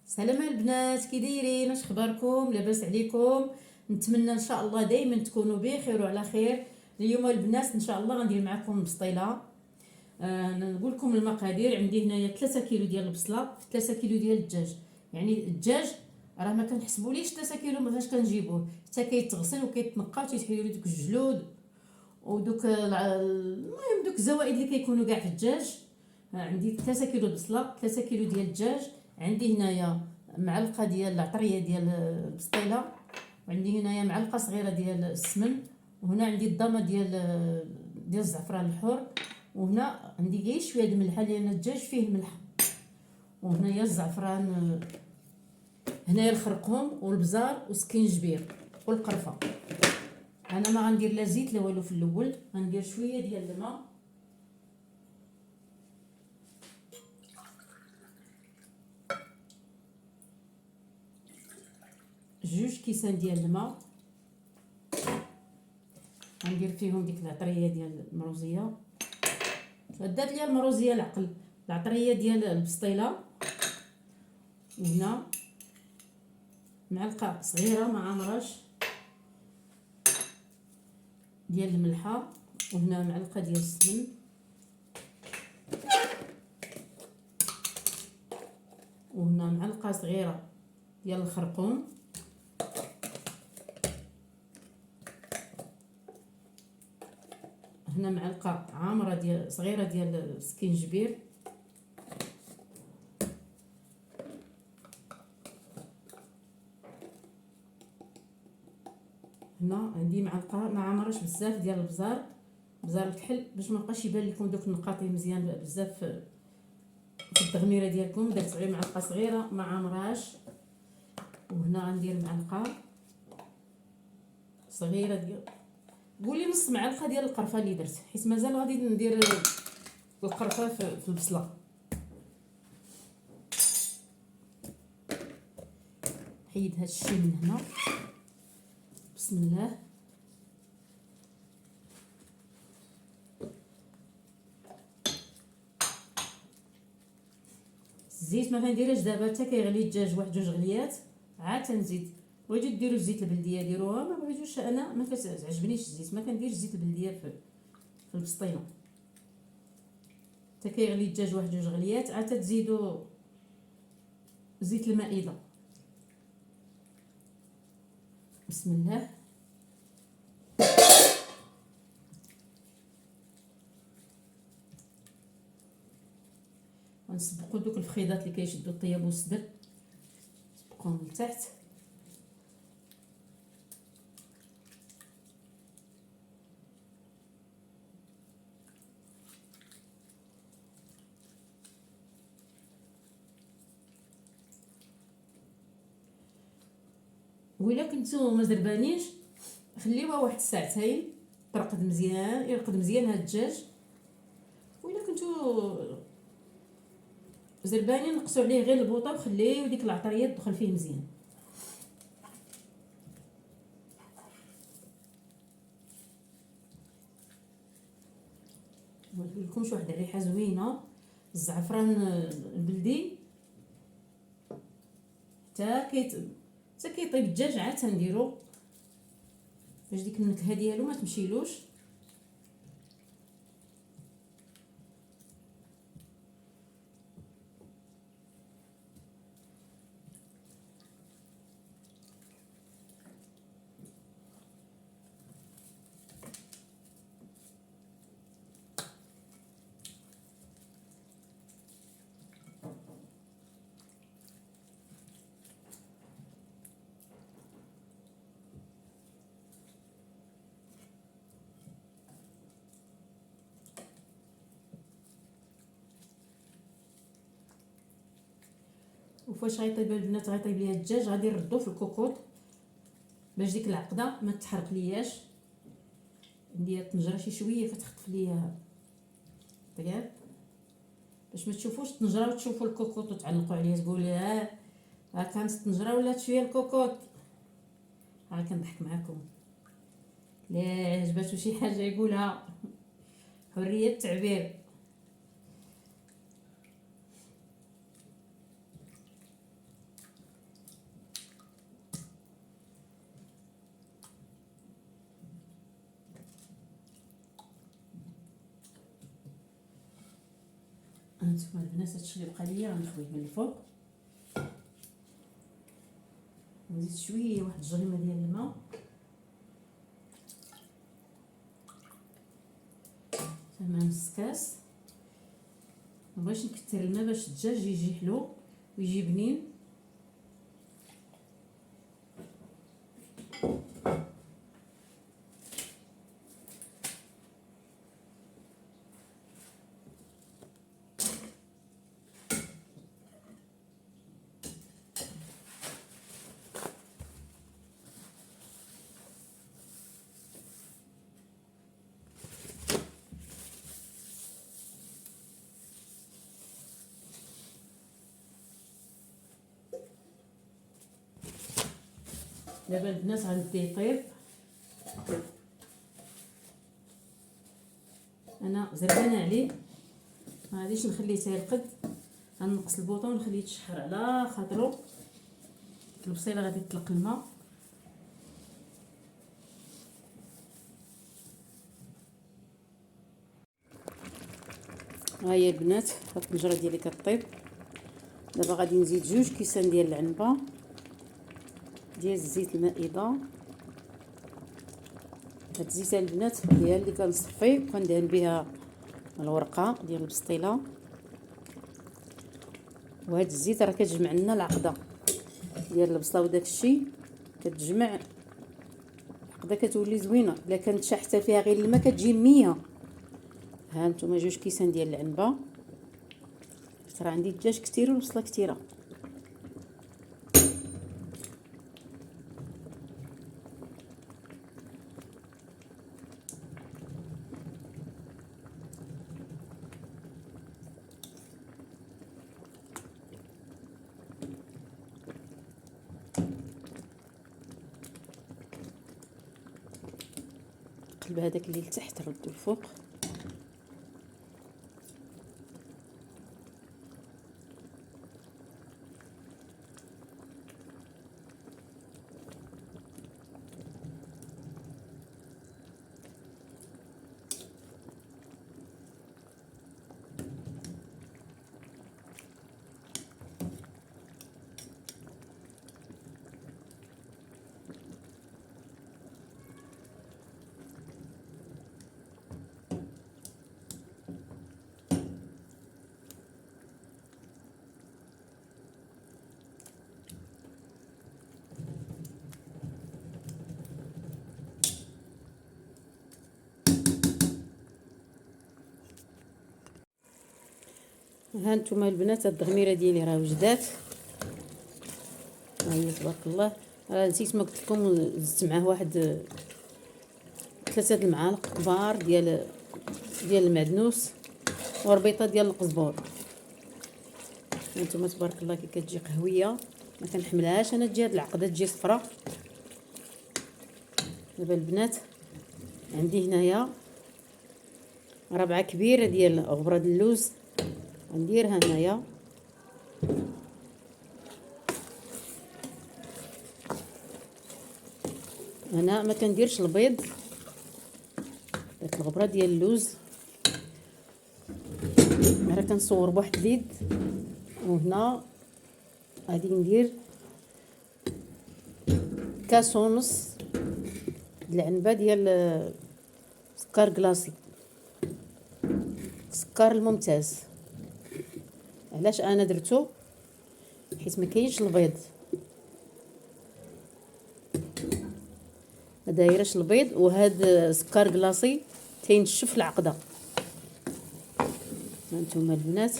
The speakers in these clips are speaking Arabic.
سلام البنات، كي دايرين؟ اش اخباركم؟ لاباس عليكم؟ نتمنى ان شاء الله دائما تكونوا بخير وعلى خير. اليوم البنات ان شاء الله غندير معكم بسطيله. نقول لكم المقادير. عندي هنايا 3 كيلو ديال البصله، 3 كيلو ديال الدجاج. يعني الدجاج راه ما كنحسبوليش 3 كيلو فاش كنجيبوه، حتى كيتغسل وكيتنقى وتيتحيدوا له دوك الجلود ودوك المهم دوك الزوائد اللي كيكونوا كاع في الدجاج. عندي 3 كيلو بصله، 3 كيلو ديال الدجاج. عندي هنايا معلقه ديال العطريه ديال البسطيله، وعندي هنايا معلقه صغيره ديال السمن، وهنا عندي الضامه ديال الزعفران الحر، وهنا عندي غير شويه د الملحه لان الدجاج فيه ملحه، وهنايا الزعفران، هنايا الخرقوم والبزار والسكينجبير والقرفه. انا ما غندير لا زيت لا والو في الاول، غندير شويه ديال الماء، جوج كيسان ديال الماء، غندير فيهم ديك العطريه ديال المروزيه. دات ليا المروزيه العقل، العطريه ديال البسطيله، وهنا معلقه صغيره ما عمرش ديال الملحه، وهنا معلقه ديال السمن، وهنا معلقه صغيره ديال الخرقوم، هنا معلقه عامره ديال صغيره ديال السكينجبير، هنا عندي معلقه ما عامرش بزاف ديال البزار، بزار الكحل، باش ما بقاش يبان لكم دوك النقاطي مزيان بزاف في التغميره ديالكم. درت غير معلقه صغيره ما عامراش، وهنا غندير معلقه صغيره ديال، قولي نص معلقه ديال القرفه اللي درت، حيت مازال غادي ندير القرفه في البصله. حيد هاد الشي من هنا، بسم الله. الزيت ما كنديرهاش دابا حتى كيغلي الدجاج واحد جوج غليات عاد تنزيد. بغيتو ديروا الزيت البلديه ديروها، ما بغيتوش انا ما كتعجبنيش الزيت، ما كنديرش الزيت البلديه في البسطيله. حتى كيغلي الدجاج واحد جوج غليات عاد تزيدوا زيت المائده. بسم الله. غنسبقوا دوك الفخيضات اللي كيشدوا الطياب والصدر، نسبقوهم لتحت. وإلا كنتو ما زربانينش خليوها واحد الساعتين ترقد مزيان، يرقد مزيان هاد الدجاج. وإلا كنتو زربانين نقصوا عليه غير البوطه وخليو ديك العطريه تدخل فيه مزيان. نقول لكمش واحد الريحه زوينه، الزعفران البلدي حتى كيطيب الدجاج عاد تنديرو باش ديك النكهه ديالو ما تمشيلوش. وفاش غيطيب البنات غيطيب ليا الدجاج غادي نردو في الكوكوط باش ديك العقده ما تحرق لياش. عندي الطنجره شي شويه كتخطف ليا طياب، باش ما تشوفوش الطنجره وتشوفوا الكوكوط وتعلقوا عليه تقولوا ها كانت الطنجره ولات شويه الكوكوط. ها كنضحك معكم، لا عجباتو شي حاجه يقولها، حريه التعبير. هانتوما البنات هادشي اللي بقى ليا غنخويه من الفوق. نزيد شويه واحد الجريمه ديال الماء مع نص كاس. مبغيتش نكثر الماء باش الدجاج يجي حلو ويجي بنين. دابا البنات غنبدا يطيب. انا زربانه عليه، ما غاديش نخليه حتى يرقد، غنقص البوطون ونخليه يتشحر على خاطرو. البصيله غادي تطلق الماء. ها هي البنات هاد الطنجره ديالي كطيب. دابا غادي نزيد 2 كيسان ديال العنبه ديال الزيت المائده. هاد الزيت البنات هي اللي كنصفي وكندهن بها الورقه ديال البسطيله. وهاد الزيت راه كتجمع لنا العقده ديال البصله وداك الشيء، كتجمع العقده كتولي زوينه. الا كانت شاحته فيها غير الماء كتجي 100. ها نتوما 2 كيسان ديال العنبه. راه عندي الدجاج كثير والبصله كثيره. قلب هذاك اللي لتحت ردو الفوق. ها نتوما البنات هاد الضميره ديالي راه وجدات. ها هي تبارك الله. راه نسيت ما قلت لكم زدت معاه واحد 3 المعالق كبار ديال المعدنوس وربيطه ديال القزبور. هانتوما تبارك الله كي كتجي قهويه ما كنحملهاش انا تجي هاد العقده تجي صفرا. دابا البنات عندي هنايا 4 كبيره ديال غبره اللوز غنديرها هنايا. انا ما كنديرش البيض، داك الغبره ديال اللوز راه كنصور بواحد اليد. وهنا غادي ندير كاس ونص العنبه ديال سكر كلاصي، السكر الممتاز. علاش انا درتو؟ حيت ما كاينش البيض، ما دايرش البيض، وهذا سكر كلاصي تينشف العقده. هانتوما البنات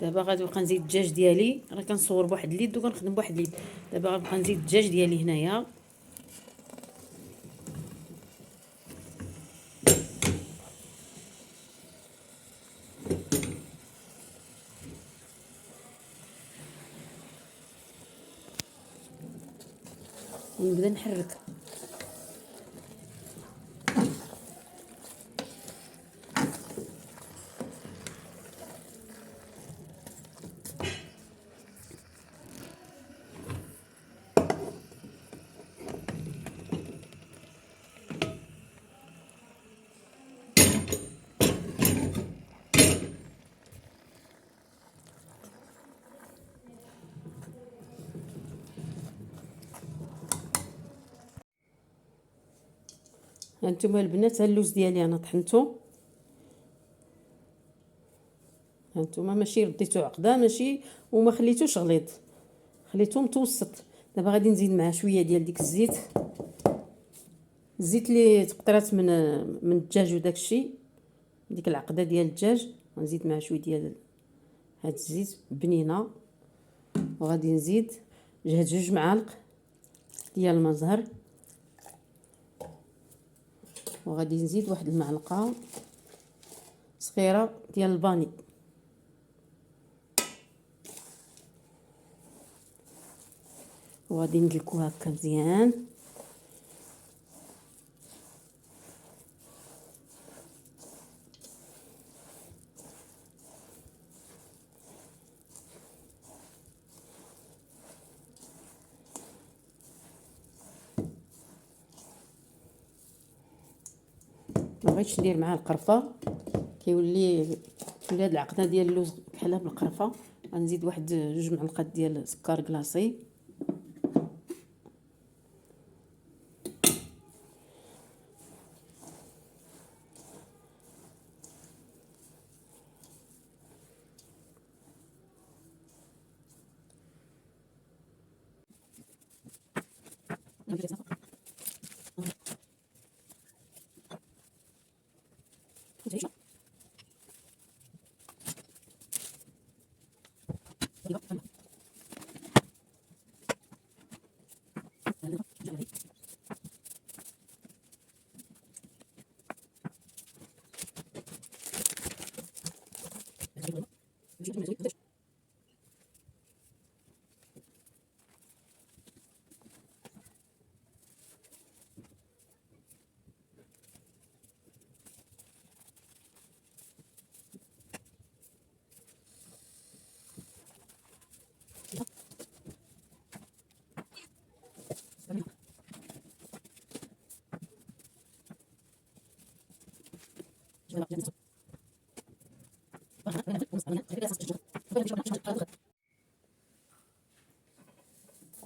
دابا غادي نبقى نزيد الدجاج ديالي. راه كنصور بواحد اليد وكنخدم بواحد اليد. دابا غنبقى نزيد الدجاج ديالي هنايا. ونبدا نحرك. هانتوما البنات، ها اللوز ديالي انا طحنته. هانتوما ماشي رديتو عقده، ماشي وما خليتوش غليظ، خليته متوسط. دابا غادي نزيد معاه شويه ديال ديك الزيت، الزيت اللي تقطرات من الدجاج وداكشي، ديك العقده ديال الدجاج. غنزيد معاه شويه ديال هاد الزيت بنينه. وغادي نزيد جوج معالق ديال المزهر، وغادي نزيد واحد المعلقه صغيره ديال الفاني. وغادي ندلكو هكا مزيان. ما بغيتش ندير معاه القرفه، كيولي هاد العقده ديال اللوز بحالها بالقرفه. غنزيد واحد جوج معلقات ديال السكر كلاصي.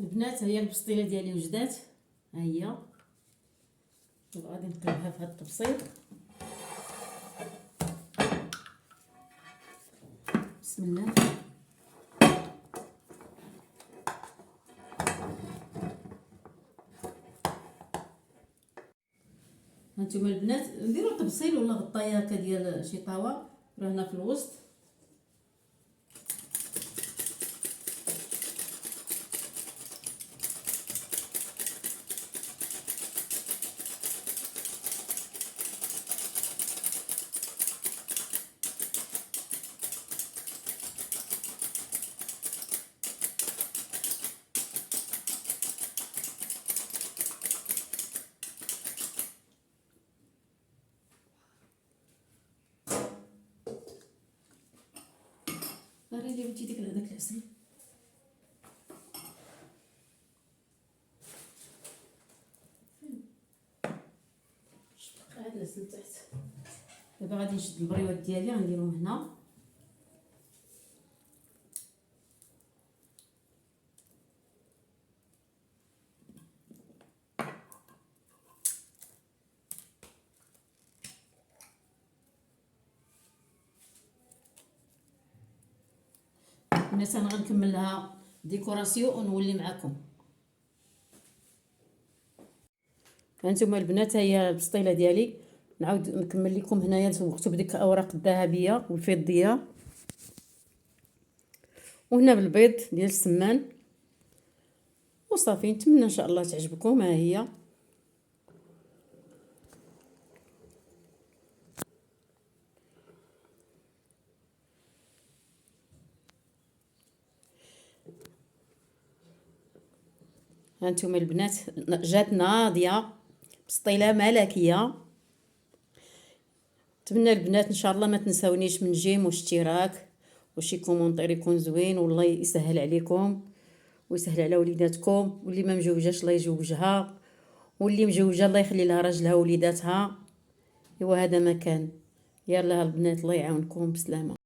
البنات، هي البسطيله ديالي وجدات، ها هي. غادي نقلبها في هاد الطبسيل. بسم الله. هانتوما البنات، نديرو طبسيل ولا غطايه هكا ديال شي طاوه راه هنا في الوسط. ناري اللي بغيتي ديك هذاك العسل. هاد العسل تحت. دابا غادي نشد البريوات ديالي غنديرهم هنا. الناس انا غنكمل لها ديكوراسيون ونولي معكم. هانتوما البنات، هي البسطيله ديالي. نعاود نكمل لكم هنايا مكتوب ديك الاوراق الذهبيه والفضيه، وهنا بالبيض ديال السمان. وصافي، نتمنى ان شاء الله تعجبكم. ها هي. هانتوما البنات، جات ناضيه، بسطيله ملكيه. نتمنى البنات ان شاء الله ما تنساونيش من جيم واشتراك وشي كومونطير يكون زوين، والله يسهل عليكم ويسهل على وليداتكم. واللي ما مجوجاش الله يجوجها، واللي مجوجه الله يخلي لها راجلها ووليداتها. ايوا هذا ما كان. يلا البنات، الله يعاونكم، بسلامه.